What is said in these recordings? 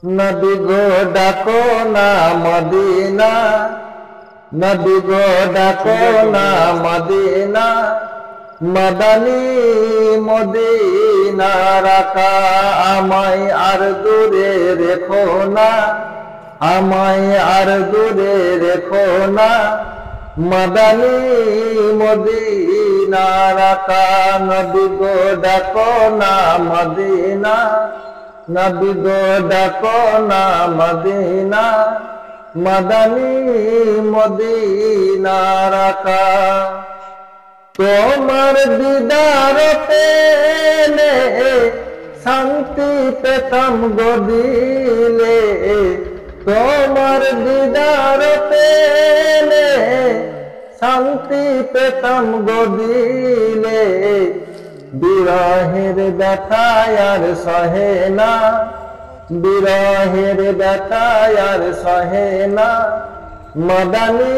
নবী গো ডাকো না মদিনা, নবী গো ডাকো না মদিনা, মদনী মদিনা রাখা আমায় আর দূরে রেখো না, আমায় আর দূরে রেখো না, মদনী মদিনা রাখা। নবী গো ডাকো না মদিনা, নবী গো ডাকো না মদিনা, মদনী মদিনা রাখা। তোমার দিদার পেলে শান্তি পেতাম গো দিলে, তোমার দিদার পেলে শান্তি পেতাম গো দিলে, বিরহের ব্যথায় আর সহে না, বিরহের ব্যথায় আর সহে না, মদনী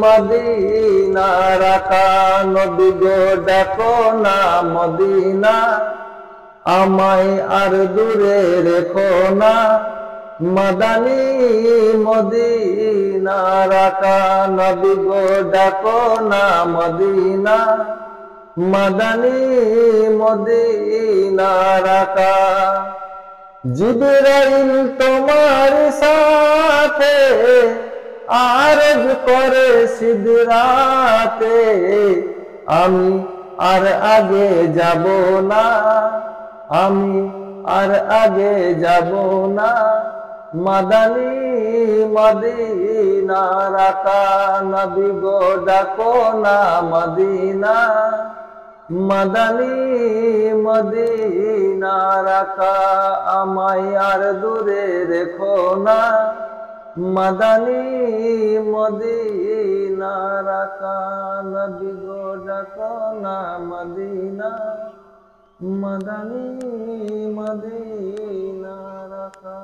মদিনা রাখা। নবী গো ডাকো না মদিনা, আমায় আর দূরে রেখো না, মদনী মদিনা রাখা। নবী গো ডাকো না মদিনা, মদনী মদিনা রাখা। জিবরাইল তোমার সাথে আরজ করে সিদরাতে, আমি আর আগে যাব না, আমি আর আগে যাব না, মদনী মদিনা রাখা। নবী গো ডাকো না মদিনা, মদনী মদিনা রাখা আমায় আর দূরে রেখো না, মদনী মদিনা রাখা। নবী গো ডাকো না মদিনা, মদনী মদিনা রাখা।